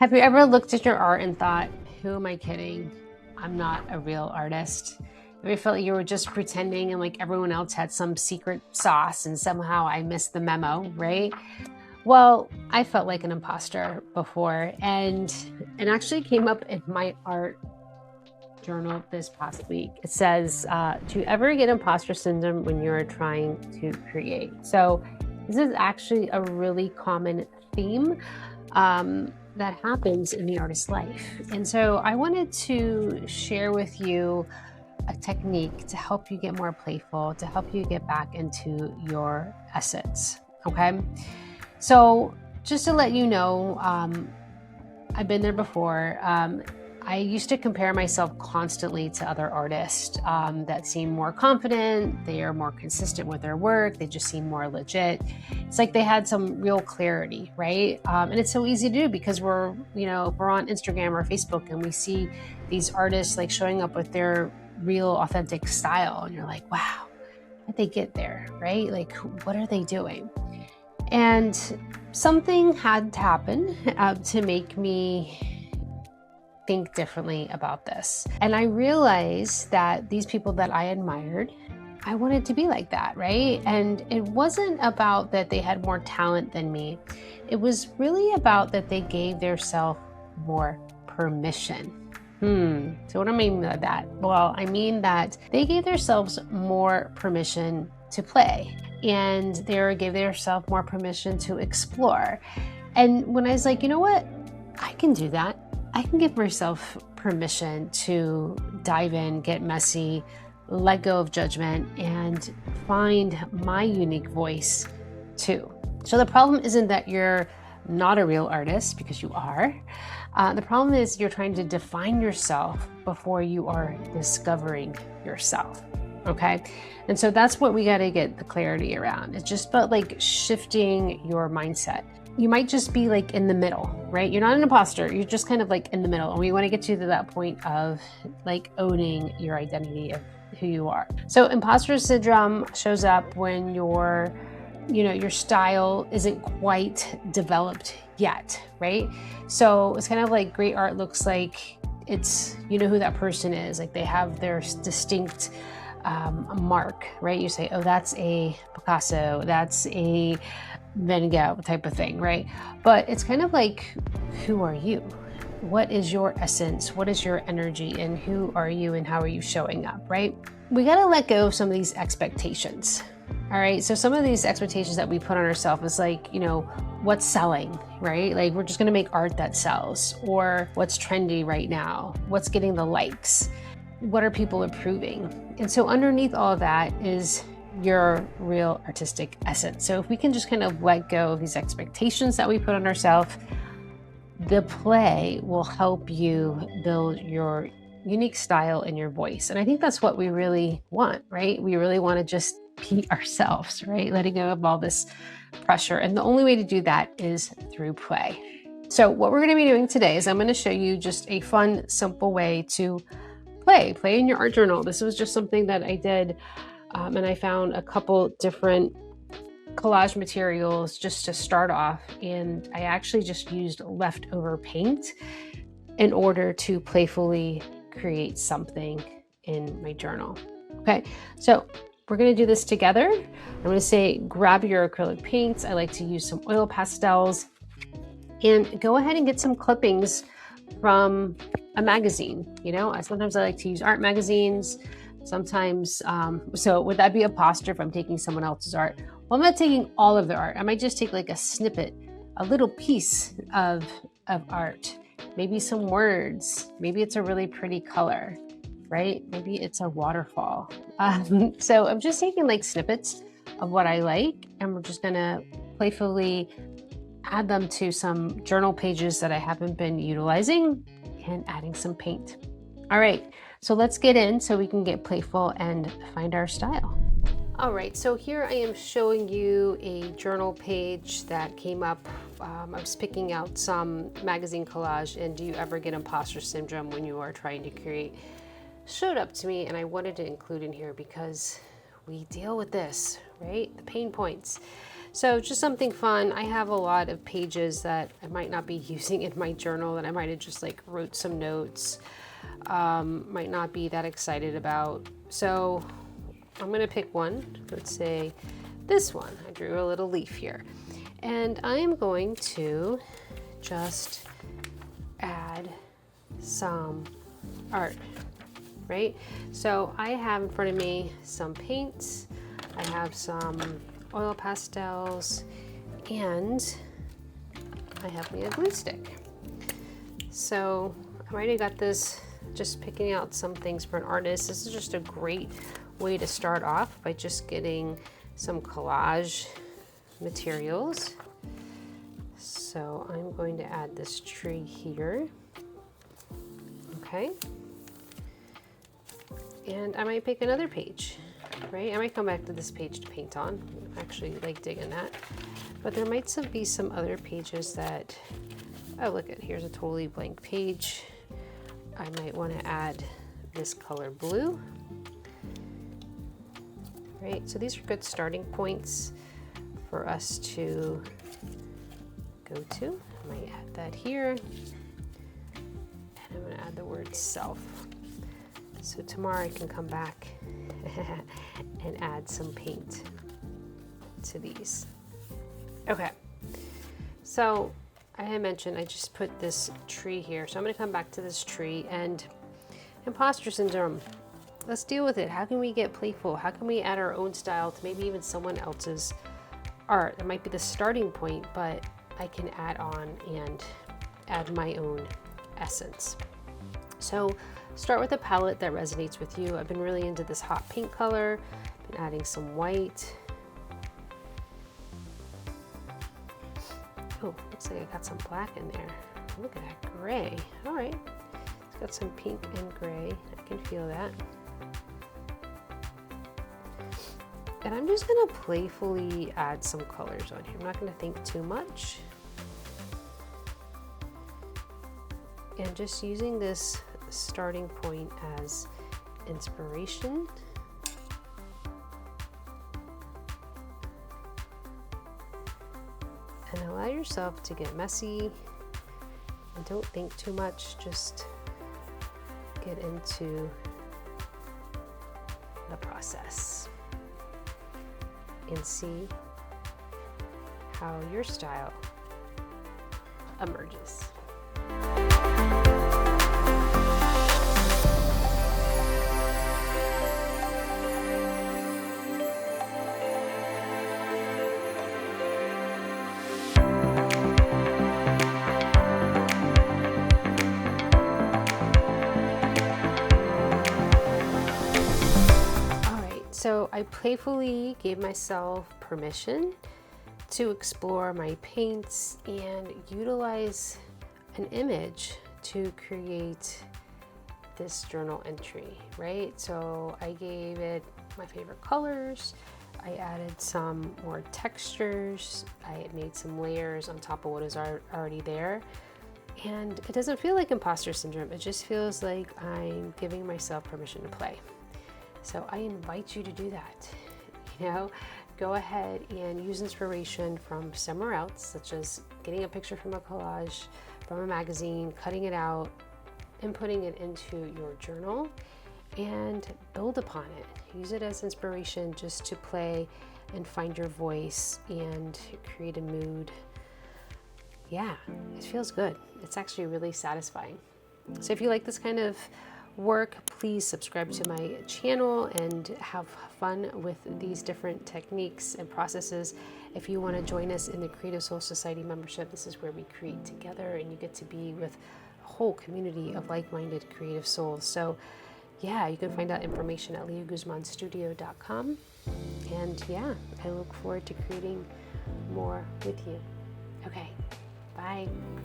Have you ever looked at your art and thought, who am I kidding? I'm not a real artist. Have you felt like you were just pretending and like everyone else had some secret sauce and somehow I missed the memo, right? Well, I felt like an imposter before and it actually came up in my art journal this past week. It says, do you ever get imposter syndrome when you're trying to create? So this is actually a really common theme that happens in the artist's life. And so I wanted to share with you a technique to help you get more playful, to help you get back into your essence, okay? So just to let you know, I've been there before. I used to compare myself constantly to other artists that seem more confident, they are more consistent with their work, they just seem more legit. It's like they had some real clarity, right? And it's so easy to do because we're on Instagram or Facebook and we see these artists like showing up with their real authentic style and you're like, wow, how'd they get there, right? Like, what are they doing? And something had to happen to make me think differently about this. And I realized that these people that I admired, I wanted to be like that, right? And it wasn't about that they had more talent than me. It was really about that they gave themselves more permission. So what do I mean by that? Well, I mean that they gave themselves more permission to play and they gave themselves more permission to explore. And when I was like, you know what? I can do that. I can give myself permission to dive in, get messy, let go of judgment, and find my unique voice too. So the problem isn't that you're not a real artist, because you are. The problem is you're trying to define yourself before you are discovering yourself, okay? And so that's what we gotta get the clarity around. It's just about like shifting your mindset. You might just be like in the middle, right? You're not an imposter, you're just kind of like in the middle. And we want to get you to that point of like owning your identity of who you are. So imposter syndrome shows up when your style isn't quite developed yet, right? So it's kind of like great art looks like it's, you know who that person is, like they have their distinct mark, right? You say, oh, that's a Picasso, that's a Van Gogh type of thing, right? But it's kind of like, who are you? What is your essence? What is your energy? And who are you and how are you showing up, right? We got to let go of some of these expectations. All right. So some of these expectations that we put on ourselves is like, what's selling, right? Like we're just going to make art that sells, or what's trendy right now? What's getting the likes? What are people approving? And so underneath all of that is your real artistic essence. So if we can just kind of let go of these expectations that we put on ourselves, the play will help you build your unique style and your voice. And I think that's what we really want, right? We really want to just be ourselves, right? Letting go of all this pressure. And the only way to do that is through play. So what we're going to be doing today is I'm going to show you just a fun, simple way to play in your art journal. This was just something that I did. And I found a couple different collage materials just to start off. And I actually just used leftover paint in order to playfully create something in my journal. Okay, so we're gonna do this together. I'm gonna say, grab your acrylic paints. I like to use some oil pastels and go ahead and get some clippings from a magazine. Sometimes I like to use art magazines. Sometimes, so would that be imposter if I'm taking someone else's art? Well, I'm not taking all of their art. I might just take like a snippet, a little piece of art, maybe some words. Maybe it's a really pretty color, right? Maybe it's a waterfall. So I'm just taking like snippets of what I like, and we're just gonna playfully add them to some journal pages that I haven't been utilizing and adding some paint. All right. So let's get in so we can get playful and find our style. All right, so here I am showing you a journal page that came up. I was picking out some magazine collage, and do you ever get imposter syndrome when you are trying to create? Showed up to me, and I wanted to include in here because we deal with this, right? The pain points. So just something fun. I have a lot of pages that I might not be using in my journal that I might have just like wrote some notes, might not be that excited about. So I'm gonna pick one, let's say this one. I drew a little leaf here. And I'm going to just add some art, right? So I have in front of me some paints, I have some oil pastels, and I have me a glue stick. So I already got this, just picking out some things for an artist. This is just a great way to start off by just getting some collage materials. So I'm going to add this tree here. Okay. And I might pick another page, right? I might come back to this page to paint on. I actually like digging that. But there might be some other pages that, oh look at, here's a totally blank page. I might want to add this color blue. Right, so these are good starting points for us to go to. I might add that here. And I'm going to add the word self. So tomorrow I can come back and add some paint to these. Okay, so I had mentioned I just put this tree here. So I'm going to come back to this tree and imposter syndrome. Let's deal with it. How can we get playful? How can we add our own style to maybe even someone else's art? That might be the starting point, but I can add on and add my own essence. So start with a palette that resonates with you. I've been really into this hot pink color, been adding some white. Oh, looks like I got some black in there. Look at that gray. All right, it's got some pink and gray. I can feel that. And I'm just gonna playfully add some colors on here. I'm not gonna think too much. And just using this starting point as inspiration. And allow yourself to get messy and don't think too much, just get into the process and see how your style emerges. So I playfully gave myself permission to explore my paints and utilize an image to create this journal entry, right? So I gave it my favorite colors. I added some more textures. I made some layers on top of what is already there. And it doesn't feel like imposter syndrome. It just feels like I'm giving myself permission to play. So I invite you to do that. You know, go ahead and use inspiration from somewhere else, such as getting a picture from a collage, from a magazine, cutting it out, and putting it into your journal, and build upon it. Use it as inspiration just to play and find your voice and create a mood. Yeah, it feels good. It's actually really satisfying. So if you like this kind of work, please subscribe to my channel and have fun with these different techniques and processes. If you want to join us in the Creative Soul Society membership, this is where we create together and you get to be with a whole community of like-minded creative souls. So yeah, you can find out information at leahguzmanstudio.com. And yeah, I look forward to creating more with you. Okay, bye.